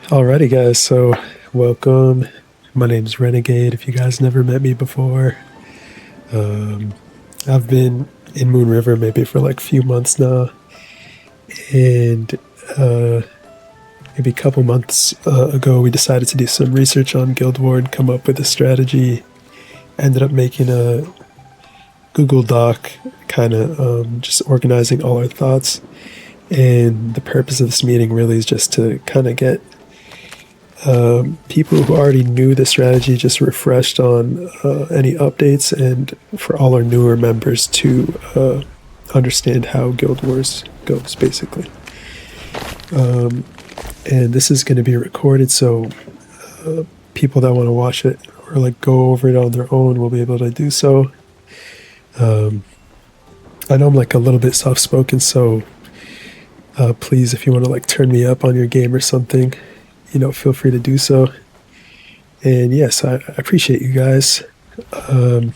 Alrighty, guys. So, welcome. My name's Renegade. If you guys never met me before, um, I've been in Moon River maybe for like a few months now, and maybe a couple months ago, we decided to do some research on Guild War and come up with a strategy. Ended up making a Google Doc, kind of just organizing all our thoughts. And the purpose of this meeting really is just to kind of get people who already knew the strategy just refreshed on any updates, and for all our newer members to understand how Guild Wars goes, basically. And this is going to be recorded, so people that want to watch it or like go over it on their own will be able to do so. I know I'm like a little bit soft-spoken, so please, if you want to like turn me up on your game or something, feel free to do so. And yes, I appreciate you guys. I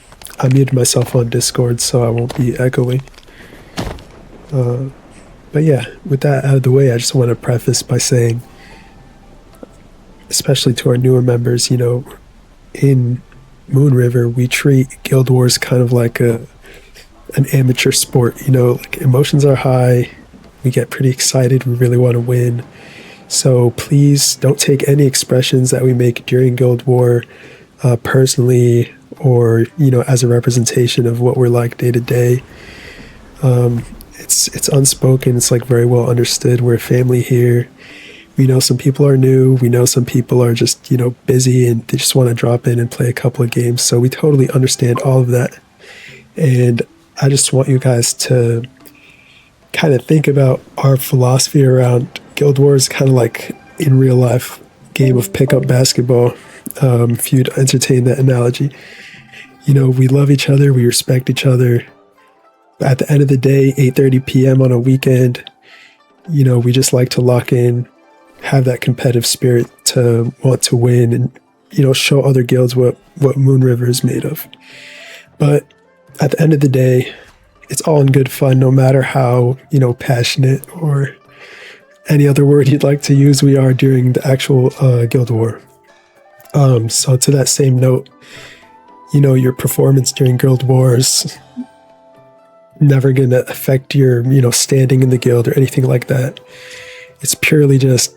muted myself on Discord, so I won't be echoing. But yeah, with that out of the way, I just want to preface by saying, especially to our newer members, in Moon River, we treat Guild Wars kind of like an amateur sport. Like emotions are high, we get pretty excited, we really want to win. So please don't take any expressions that we make during Guild War personally, or as a representation of what we're like day to day. It's unspoken. It's like very well understood. We're a family here. We know some people are new. We know some people are just busy and they just want to drop in and play a couple of games. So we totally understand all of that. And I just want you guys to kind of think about our philosophy around Guild Wars, kind of like in real life game of pickup basketball. If you'd entertain that analogy, we love each other, we respect each other. At the end of the day, 8:30 p.m. on a weekend, we just like to lock in, have that competitive spirit to want to win, and show other guilds what Moon River is made of. But at the end of the day, it's all in good fun, no matter how passionate or any other word you'd like to use we are during the actual Guild War. So to that same note, your performance during Guild Wars never going to affect your standing in the guild or anything like that. It's purely just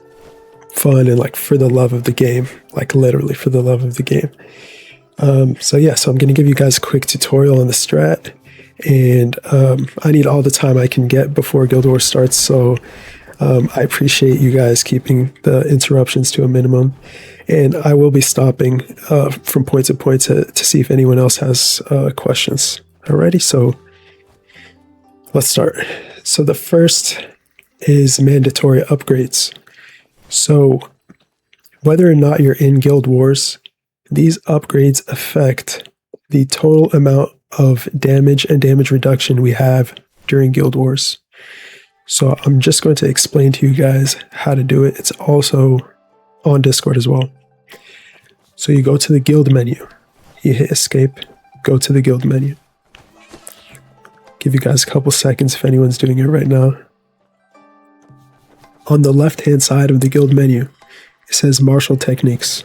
fun and like for the love of the game, like literally for the love of the game. So I'm going to give you guys a quick tutorial on the strat, and I need all the time I can get before Guild War starts, so I appreciate you guys keeping the interruptions to a minimum, and I will be stopping from point to point to see if anyone else has questions. Alrighty, so let's start. So the first is mandatory upgrades. So whether or not you're in Guild Wars, these upgrades affect the total amount of damage and damage reduction we have during Guild Wars. So I'm just going to explain to you guys how to do it. It's also on Discord as well. So you go to the guild menu, you hit escape, go to the guild menu. Give you guys a couple seconds if anyone's doing it right now. On the left-hand side of the guild menu, it says martial techniques.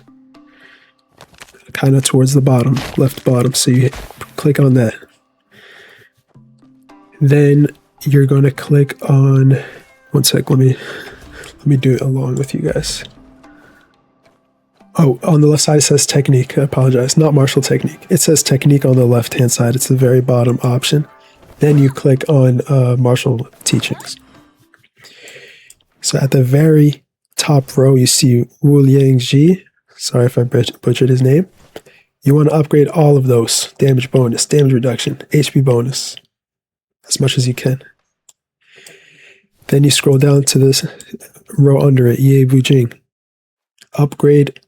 Kind of towards the bottom, left bottom. So you click on that. Then you're going to click on, one sec, let me do it along with you guys. Oh, on the left side it says technique. I apologize, not martial technique. It says technique on the left-hand side. It's the very bottom option. Then you click on martial teachings. So at the very top row, you see Wu Liang Ji. Sorry if I butchered his name. You want to upgrade all of those. Damage bonus, damage reduction, HP bonus, as much as you can. Then you scroll down to this row under it, Ye Bu Jing. Upgrade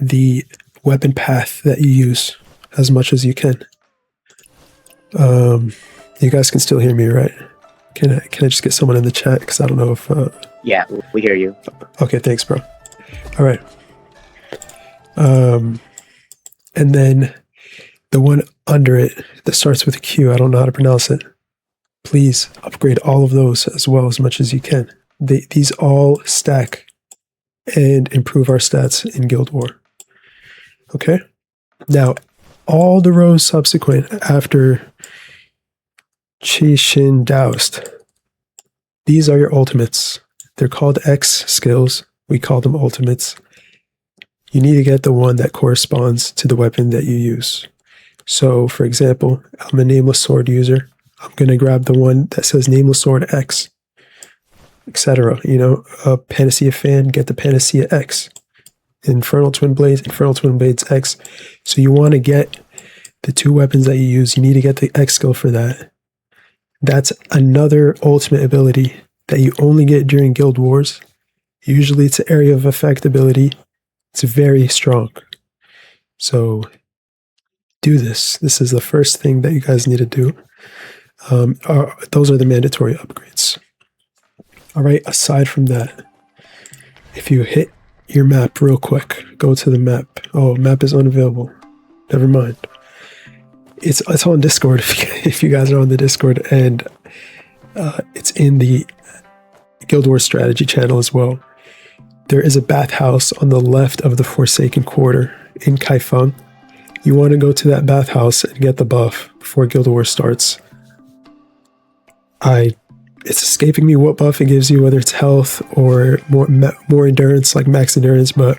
the weapon path that you use as much as you can. You guys can still hear me, right? Can I just get someone in the chat? Because I don't know if... Yeah, we hear you. Okay, thanks, bro. All right. And then the one under it that starts with a Q, I don't know how to pronounce it. Please upgrade all of those as well, as much as you can. These all stack and improve our stats in Guild War. Okay? Now, all the rows subsequent after Qi Xin Daoist, these are your ultimates. They're called X skills. We call them ultimates. You need to get the one that corresponds to the weapon that you use. So, for example, I'm a Nameless Sword user. I'm going to grab the one that says Nameless Sword X, etc. A Panacea fan, get the Panacea X. Infernal Twin Blades X. So you want to get the two weapons that you use. You need to get the X skill for that. That's another ultimate ability that you only get during Guild Wars. Usually it's an area of effect ability. It's very strong. So do this. This is the first thing that you guys need to do. Those are the mandatory upgrades. All right, aside from that, if you hit your map real quick, go to the map. Oh, map is unavailable. Never mind. It's on Discord if you guys are on the Discord, and it's in the Guild Wars strategy channel as well. There is a bathhouse on the left of the Forsaken Quarter in Kaifeng. You want to go to that bathhouse and get the buff before Guild Wars starts. It's escaping me what buff it gives you, whether it's health or more endurance, like max endurance, but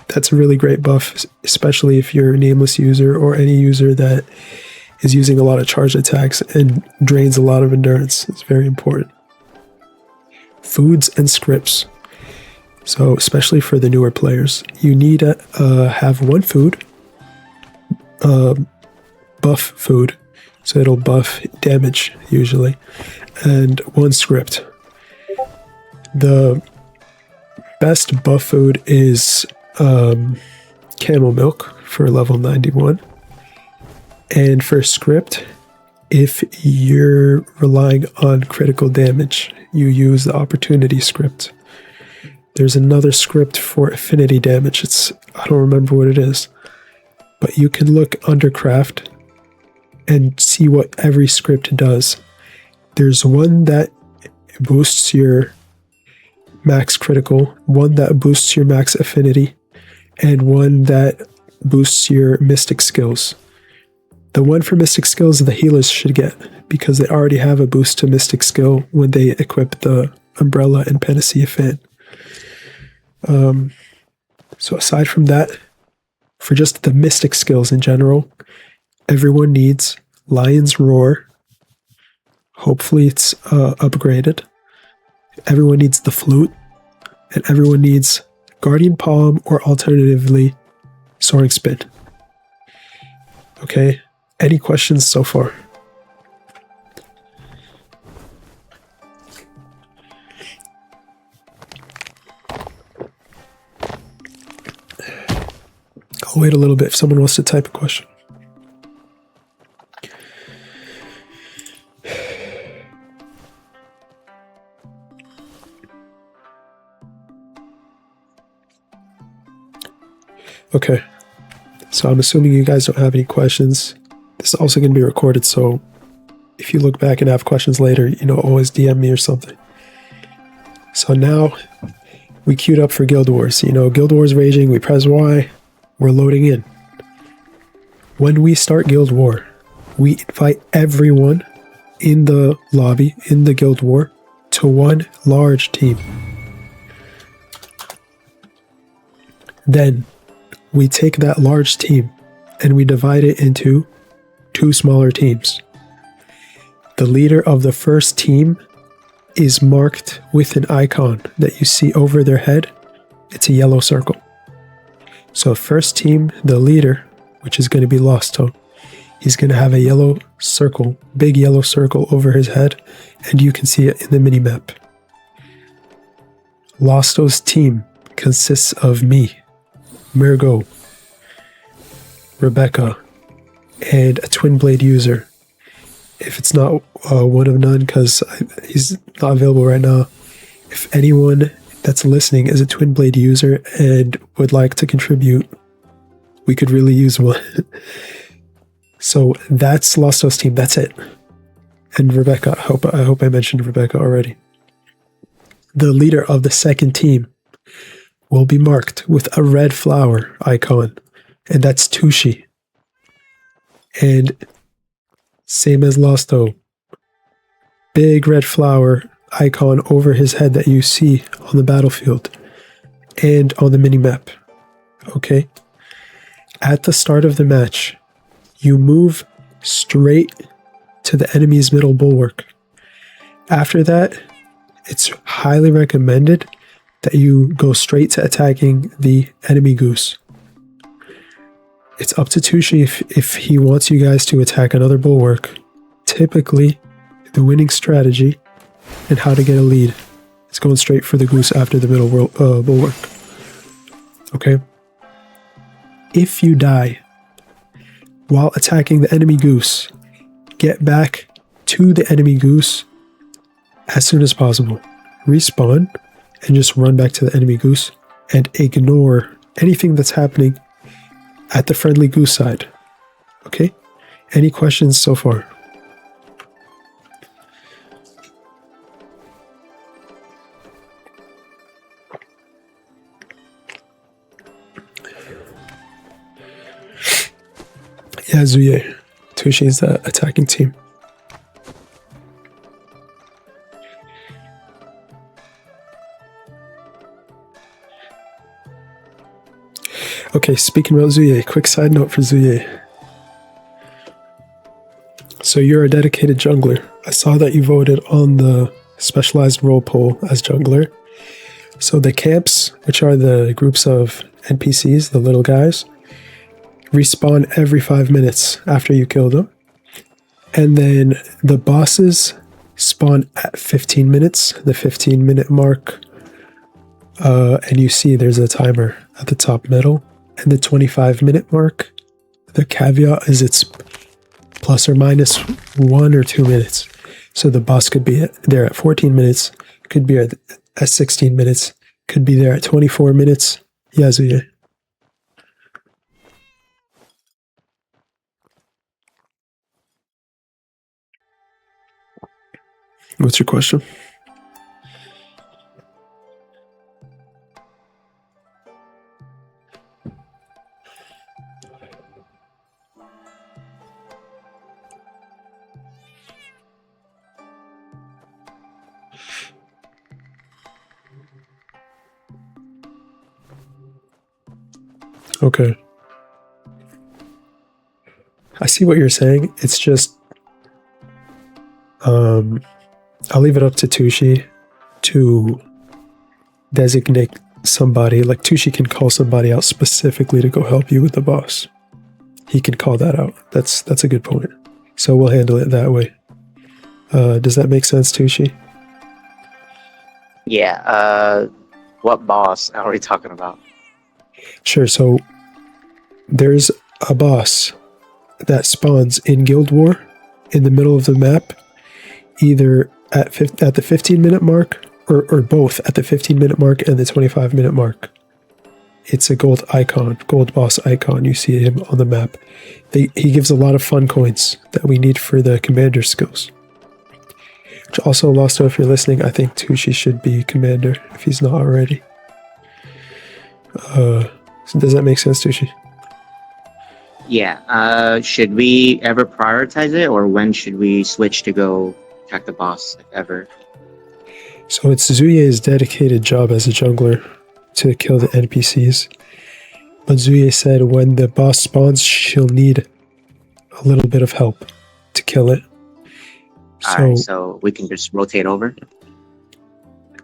that's a really great buff, especially if you're a Nameless user or any user that is using a lot of charged attacks and drains a lot of endurance. It's very important. Foods and scripts. So especially for the newer players, you need to have one food, buff food, so it'll buff damage usually, and one script. The best buff food is camel milk for level 91. And for script, if you're relying on critical damage, you use the opportunity script. There's another script for affinity damage. I don't remember what it is, but you can look under craft and see what every script does. There's one that boosts your max critical, one that boosts your max affinity, and one that boosts your mystic skills. The one for mystic skills the healers should get, because they already have a boost to mystic skill when they equip the umbrella and panacea fan. So aside from that, for just the mystic skills in general, everyone needs Lion's Roar. Hopefully it's upgraded. Everyone needs the flute, and everyone needs Guardian Palm or alternatively Soaring Spin. Okay, any questions so far? I'll wait a little bit if someone wants to type a question. Okay, so I'm assuming you guys don't have any questions. This is also going to be recorded, so if you look back and have questions later, always DM me or something. So now we queued up for Guild Wars. Guild Wars raging, we press Y, we're loading in. When we start Guild War, we invite everyone in the lobby, in the Guild War, to one large team. Then we take that large team and we divide it into two smaller teams. The leader of the first team is marked with an icon that you see over their head. It's a yellow circle. So first team, the leader, which is going to be Losto, he's going to have a yellow circle, big yellow circle over his head, and you can see it in the minimap. Losto's team consists of me, Mirgo, Rebecca, and a Twin Blade user. If it's not one of none, because he's not available right now, if anyone that's listening is a Twin Blade user and would like to contribute, we could really use one. So that's Losto's team. That's it. And Rebecca, I hope I mentioned Rebecca already. The leader of the second team will be marked with a red flower icon, and that's Tushi. And same as Losto, big red flower icon over his head that you see on the battlefield and on the minimap. Okay? At the start of the match, you move straight to the enemy's middle bulwark. After that, it's highly recommended that you go straight to attacking the enemy goose. It's up to Tushi if he wants you guys to attack another bulwark. Typically, the winning strategy and how to get a lead is going straight for the goose after the middle bulwark. Okay? If you die while attacking the enemy goose, get back to the enemy goose as soon as possible. Respawn and just run back to the enemy goose and ignore anything that's happening at the friendly goose side. Okay? Any questions so far? Yeah, Zuye. Tushi is the attacking team. Okay, speaking about Zuye, quick side note for Zuye. So you're a dedicated jungler. I saw that you voted on the specialized role poll as jungler. So the camps, which are the groups of NPCs, the little guys, respawn every 5 minutes after you kill them. And then the bosses spawn at 15 minutes, the 15-minute mark. And you see there's a timer at the top middle. And the 25-minute mark, the caveat is it's plus or minus 1 or 2 minutes. So the boss could be there at 14 minutes, could be at 16 minutes, could be there at 24 minutes. Yazuya. What's your question? Okay. I see what you're saying. It's just, I'll leave it up to Tushi to designate somebody. Like Tushi can call somebody out specifically to go help you with the boss. He can call that out. That's a good point. So we'll handle it that way. Does that make sense, Tushi? Yeah, what boss are we talking about? Sure. So there's a boss that spawns in Guild War in the middle of the map, either at the 15-minute mark or both at the 15-minute mark and the 25-minute mark. It's a gold icon, gold boss icon. You see him on the map. He gives a lot of fun coins that we need for the commander skills. Which also, Losto, if you're listening, I think Tushi should be commander if he's not already. So does that make sense, Tushi? Yeah, should we ever prioritize it, or when should we switch to go check the boss, if ever? So it's Zuye's dedicated job as a jungler to kill the NPCs. But Zuye said when the boss spawns, she'll need a little bit of help to kill it. Alright, so we can just rotate over?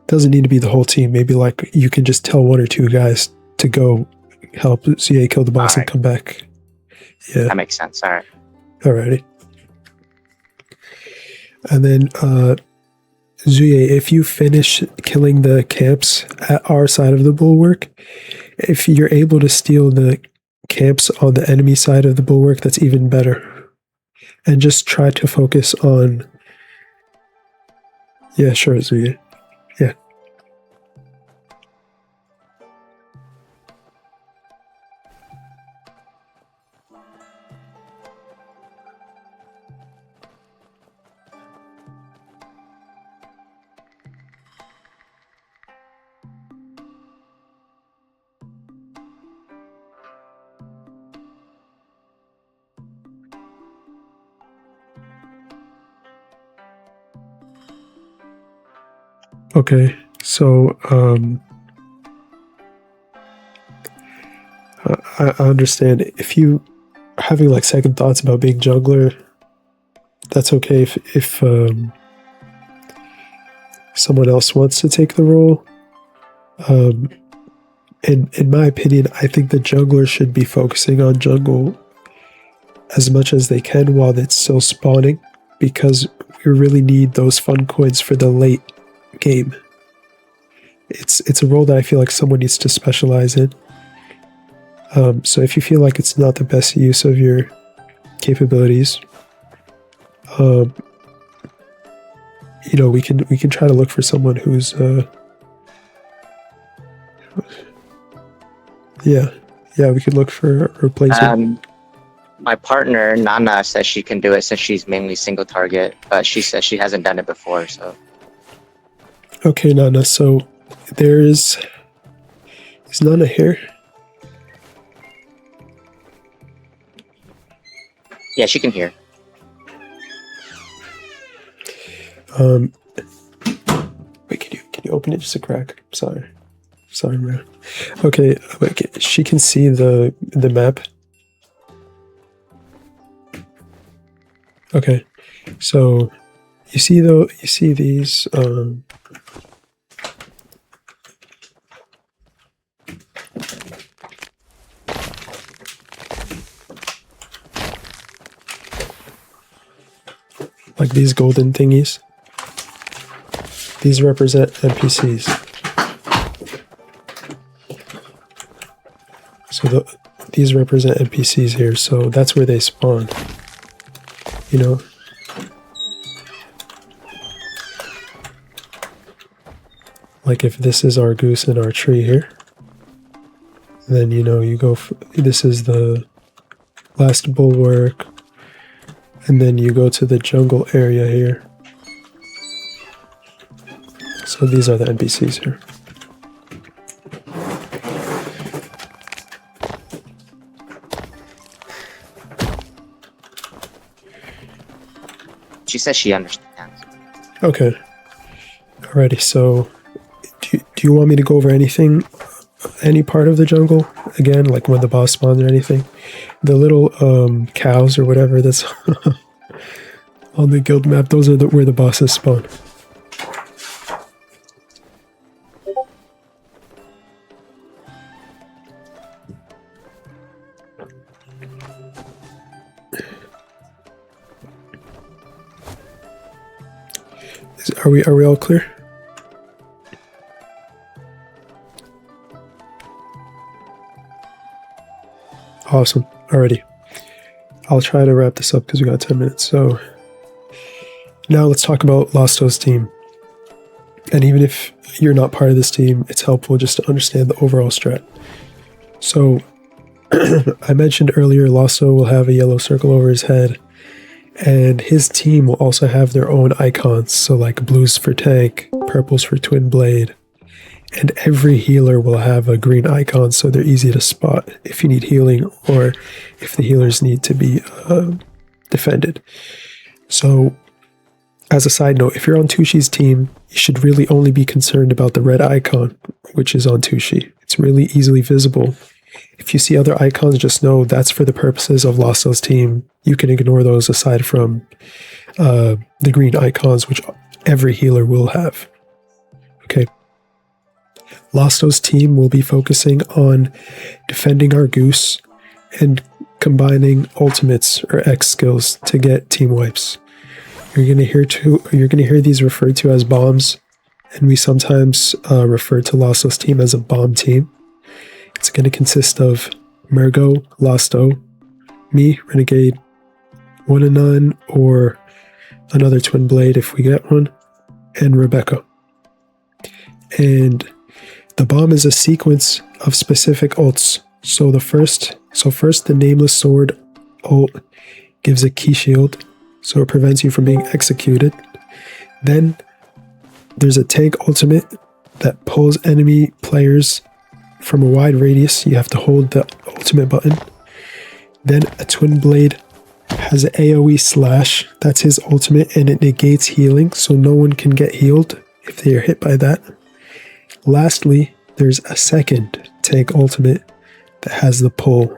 Doesn't need to be the whole team. Maybe like you can just tell 1 or 2 guys to go help Zuye kill the boss and come back. Yeah. That makes sense. Alright. Alrighty. And then Zuye, if you finish killing the camps at our side of the bulwark, if you're able to steal the camps on the enemy side of the bulwark, that's even better. And just try to focus on... Yeah, sure, Zuye. Yeah. Okay, so I understand. If you are having like second thoughts about being jungler, that's okay. If someone else wants to take the role, in my opinion, I think the jungler should be focusing on jungle as much as they can while it's still spawning, because we really need those fun coins for the late game. It's a role that I feel like someone needs to specialize in. So if you feel like it's not the best use of your capabilities, you know, we can try to look for someone who's yeah, we could look for a replacement. My partner Nana says she can do it since she's mainly single target, but she says she hasn't done it before. So Okay, Nana. So is Nana here? yeah, she can hear. Wait, can you open it just a crack? Sorry, man. Okay, she can see the map. Okay, so you see these like these golden thingies. These represent NPCs. So these represent NPCs here. So that's where they spawn. You know. Like if this is our goose and our tree here, then you know you go. This is the last bulwark, and then you go to the jungle area here. So these are the NPCs here. She says she understands. Okay. Alrighty, so do you want me to go over any part of the jungle again, like when the boss spawns or anything? The little cows or whatever that's on the guild map, those are where the bosses spawn. Are we all clear? Awesome. Alrighty. I'll try to wrap this up because we got 10 minutes. So now let's talk about Losto's team. And even if you're not part of this team, it's helpful just to understand the overall strat. So I mentioned earlier, Losto will have a yellow circle over his head, and his team will also have their own icons. So like blues for tank, purples for twin blade, and every healer will have a green icon, so they're easy to spot if you need healing or if the healers need to be defended. So as a side note, if you're on Tushi's team, you should really only be concerned about the red icon, which is on Tushi. It's really easily visible. If you see other icons, just know that's for the purposes of Losto's team. You can ignore those aside from the green icons, which every healer will have. Okay. Losto's team will be focusing on defending our goose and combining ultimates or X skills to get team wipes. You're gonna hear these referred to as bombs, and we sometimes refer to Losto's team as a bomb team. It's going to consist of Mergo, Losto, me, Renegade, One and None, or another Twin Blade if we get one, and Rebecca. And the bomb is a sequence of specific ults. So first, the Nameless Sword ult gives a key shield, so it prevents you from being executed. Then there's a tank ultimate that pulls enemy players from a wide radius. You have to hold the ultimate button. Then a Twin Blade has an AoE slash. That's his ultimate, and it negates healing, so no one can get healed if they are hit by that. Lastly, there's a second tank ultimate that has the pull.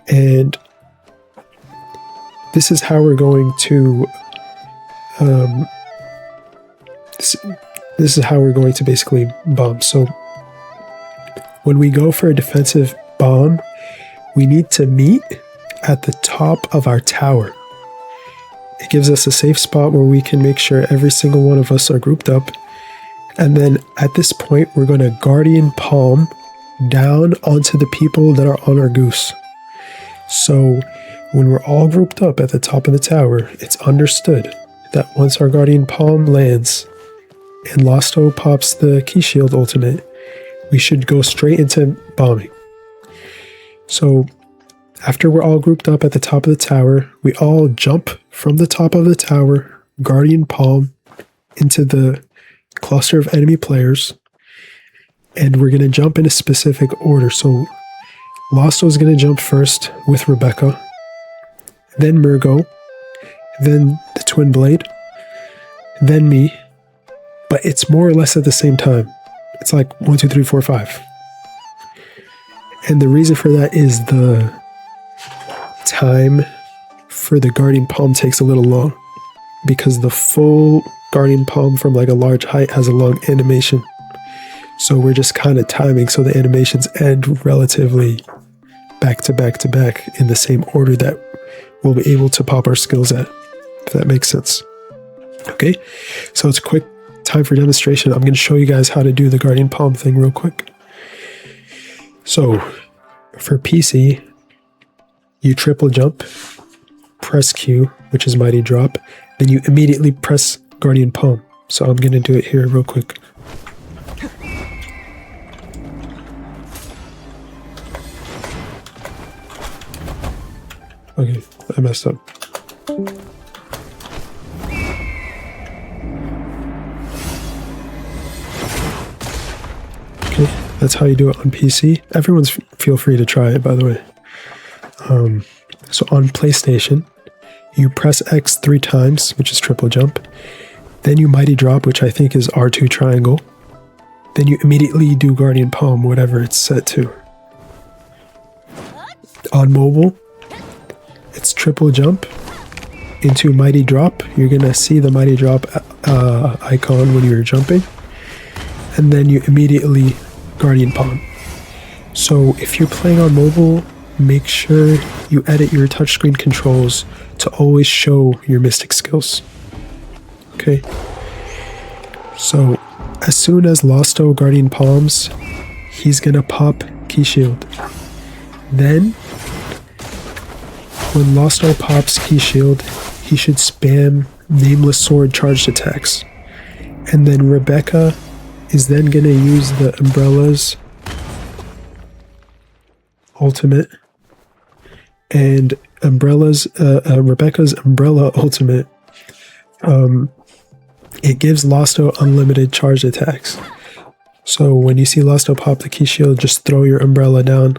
And this is how we're going to this is how we're going to basically bomb. So when we go for a defensive bomb, we need to meet at the top of our tower. It gives us a safe spot where we can make sure every single one of us are grouped up. And then at this point, we're going to Guardian Palm down onto the people that are on our goose. So when we're all grouped up at the top of the tower, it's understood that once our Guardian Palm lands and Losto pops the Key Shield ultimate, we should go straight into bombing. So after we're all grouped up at the top of the tower, we all jump from the top of the tower, Guardian Palm, into the cluster of enemy players, and we're going to jump in a specific order. So Losto is going to jump first with Rebecca, then Murgo, then the Twin Blade, then me, but it's more or less at the same time. It's like 1, 2, 3, 4, 5. And the reason for that is the time for the Guardian Palm takes a little long, because the full Guardian Palm from like a large height has a long animation. So we're just kind of timing so the animations end relatively back to back to back in the same order that we'll be able to pop our skills at, if that makes sense. Okay, so it's a quick time for demonstration. I'm going to show you guys how to do the Guardian Palm thing real quick. So for PC, you triple jump, press Q, which is Mighty Drop, then you immediately press Guardian Palm. So I'm going to do it here real quick. Okay, I messed up. Okay, that's how you do it on PC. Everyone's feel free to try it, by the way. So on PlayStation, you press X 3 times, which is triple jump. Then you Mighty Drop, which I think is R2 triangle. Then you immediately do Guardian Palm, whatever it's set to. On mobile, it's triple jump into Mighty Drop. You're going to see the Mighty Drop icon when you're jumping. And then you immediately Guardian Palm. So if you're playing on mobile, make sure you edit your touchscreen controls to always show your Mystic skills. Okay? So as soon as Losto Guardian Palms, he's going to pop Key Shield. Then when Losto pops Key Shield, he should spam Nameless Sword charged attacks. And then Rebecca is then going to use the Umbrella's ultimate. And Rebecca's Umbrella ultimate, it gives Losto unlimited charged attacks. So when you see Losto pop the Key Shield, just throw your Umbrella down.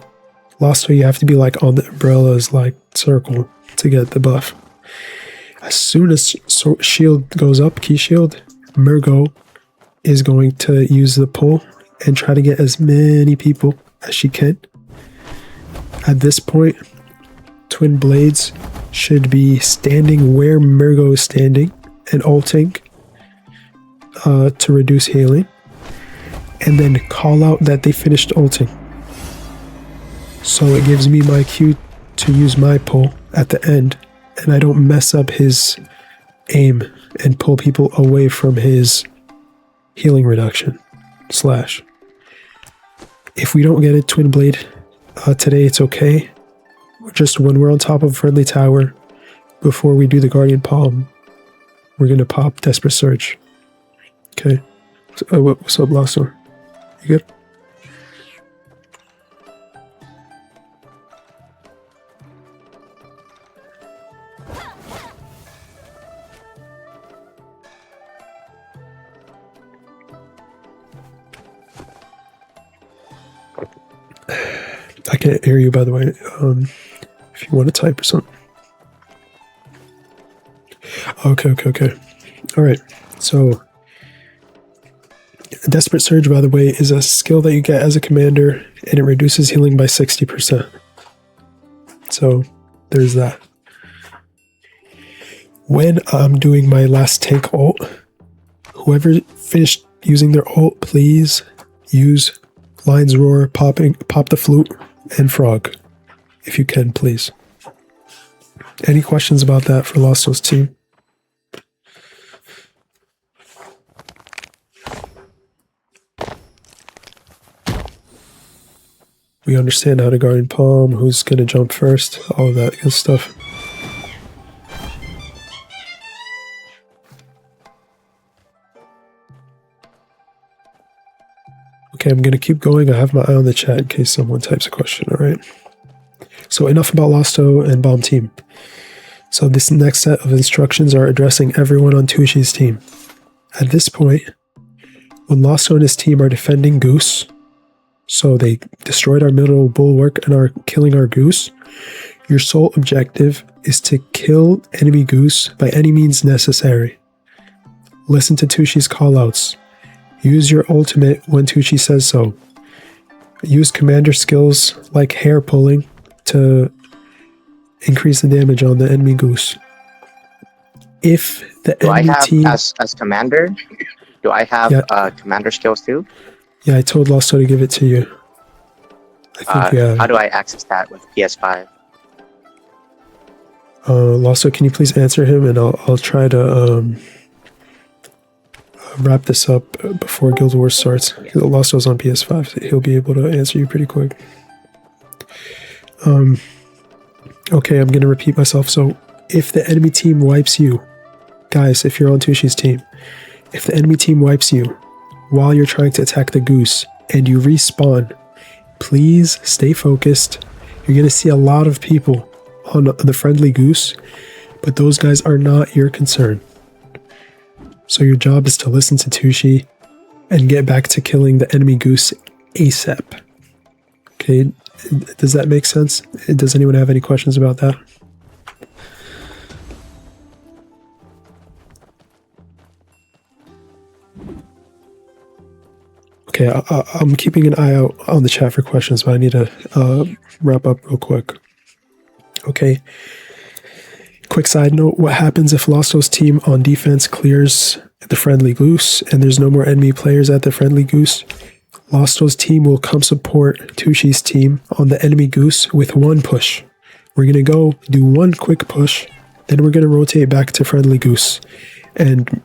Losto, you have to be like on the Umbrella's like circle to get the buff. As soon as shield goes up, Key Shield, Murgo is going to use the pull and try to get as many people as she can. At this point, Twin Blades should be standing where Murgo is standing and ulting to reduce healing, and then call out that they finished ulting. So it gives me my cue to use my pull at the end, and I don't mess up his aim and pull people away from his healing reduction slash. If we don't get a Twin Blade today, it's okay. Just when we're on top of a friendly tower, before we do the Guardian Palm, we're going to pop Desperate Surge. Okay. So, what's up, Losto? You good? I can't hear you, by the way, if you want to type or something. Okay. All right. So Desperate Surge, by the way, is a skill that you get as a commander, and it reduces healing by 60%. So there's that. When I'm doing my last tank ult, whoever finished using their ult, please use Lion's Roar, pop the flute, and frog. If you can, please. Any questions about that for Losto's team? We understand how to guard palm, who's going to jump first, all of that good stuff. Okay, I'm going to keep going. I have my eye on the chat in case someone types a question, alright? So enough about Losto and Bomb team. So this next set of instructions are addressing everyone on Tushi's team. At this point, when Losto and his team are defending Goose, so they destroyed our middle bulwark and are killing our Goose, your sole objective is to kill enemy Goose by any means necessary. Listen to Tushi's callouts. Use your ultimate when Tushi says so. Use commander skills like hair pulling to increase the damage on the enemy Goose. If the enemy team... as commander, do I have commander skills too? Yeah, I told Losto to give it to you. I think, how do I access that with PS5? Losto, can you please answer him, and I'll try to wrap this up before Guild Wars starts. Losto's on PS5, so he'll be able to answer you pretty quick. Okay, I'm gonna repeat myself. So, if the enemy team wipes you, guys, if you're on Tushi's team, if the enemy team wipes you while you're trying to attack the Goose and you respawn, please stay focused. You're gonna see a lot of people on the friendly Goose, but those guys are not your concern. So your job is to listen to Tushi and get back to killing the enemy Goose ASAP. Okay, does that make sense? Does anyone have any questions about that? Okay, I'm keeping an eye out on the chat for questions, but I need to wrap up real quick. Okay. Quick side note, what happens if Losto's team on defense clears the friendly Goose and there's no more enemy players at the friendly Goose? Losto's team will come support Tushi's team on the enemy Goose with one push. We're going to go do one quick push, then we're going to rotate back to friendly Goose, and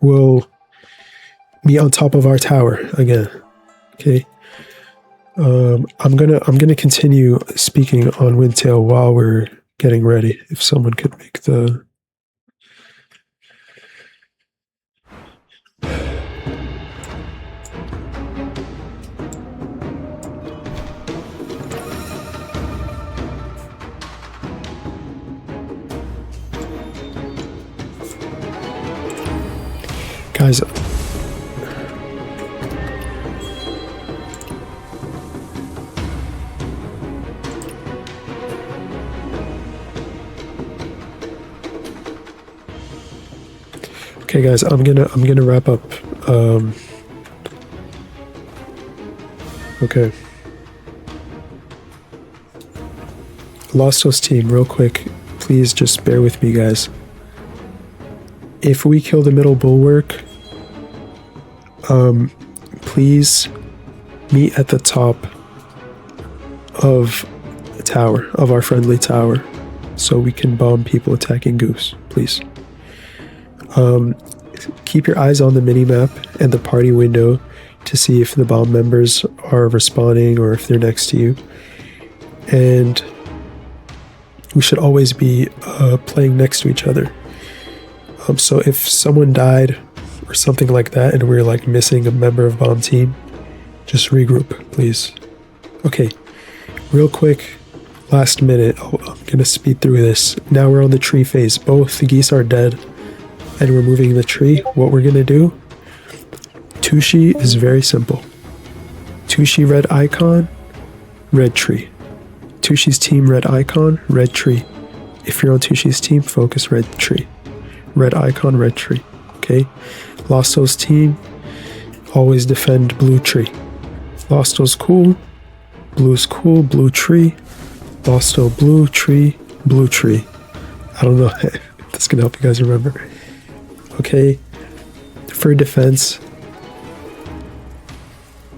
we'll meet on top of our tower again. Okay. I'm gonna continue speaking on Windtail while we're getting ready. If someone could make the... Guys, okay, guys, I'm gonna wrap up. Okay. Losto's team, real quick. Please just bear with me, guys. If we kill the middle bulwark, please meet at the top of the tower, of our friendly tower, so we can bomb people attacking Goose, please. Keep your eyes on the minimap and the party window to see if the bomb members are respawning or if they're next to you. And we should always be playing next to each other. So if someone died or something like that and we're like missing a member of bomb team, just regroup, please. Okay, real quick, last minute, I'm gonna speed through this. Now we're on the tree phase. Both the geese are dead and we're moving the tree. What we're gonna do, Tushi is very simple. Tushi red icon, red tree. Tushi's team red icon, red tree. If you're on Tushi's team, focus red tree. Red icon, red tree. Okay? Losto's team, Always defend blue tree. Losto's cool. Blue's cool. Blue tree. Losto, blue tree. Blue tree. I don't know if this can help you guys remember. Okay. For defense,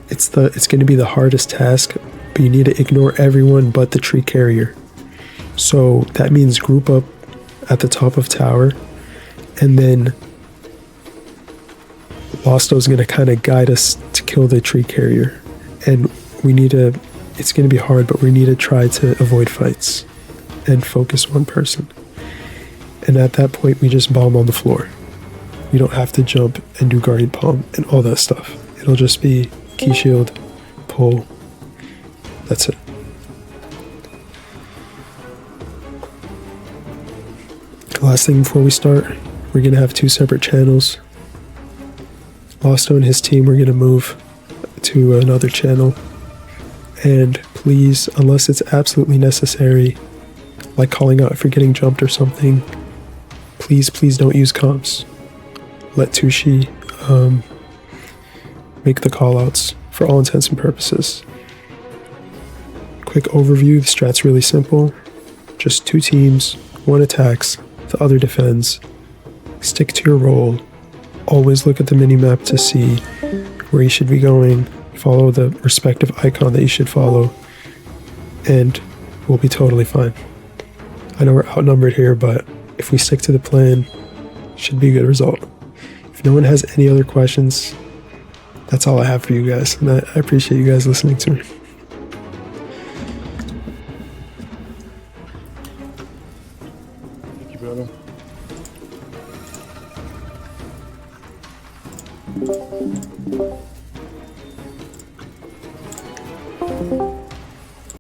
it's going to be the hardest task, but you need to ignore everyone but the tree carrier. So that means group up at the top of tower, and then Losto's going to kind of guide us to kill the tree carrier. And we need to, it's going to be hard, but we need to try to avoid fights and focus one person. And at that point, we just bomb on the floor. You don't have to jump and do Guardian Palm and all that stuff. It'll just be key shield, pull. That's it. Last thing before we start, we're going to have 2 separate channels. Losto and his team, we're going to move to another channel. And please, unless it's absolutely necessary, like calling out if you're getting jumped or something, please don't use comps. Let Tushi make the callouts for all intents and purposes. Quick overview, the strat's really simple. Just 2 teams, 1 attacks, the other defends. Stick to your role. Always look at the minimap to see where you should be going. Follow the respective icon that you should follow, and we'll be totally fine. I know we're outnumbered here, but if we stick to the plan, it should be a good result. If no one has any other questions, that's all I have for you guys, and I appreciate you guys listening to me. Thank you, brother.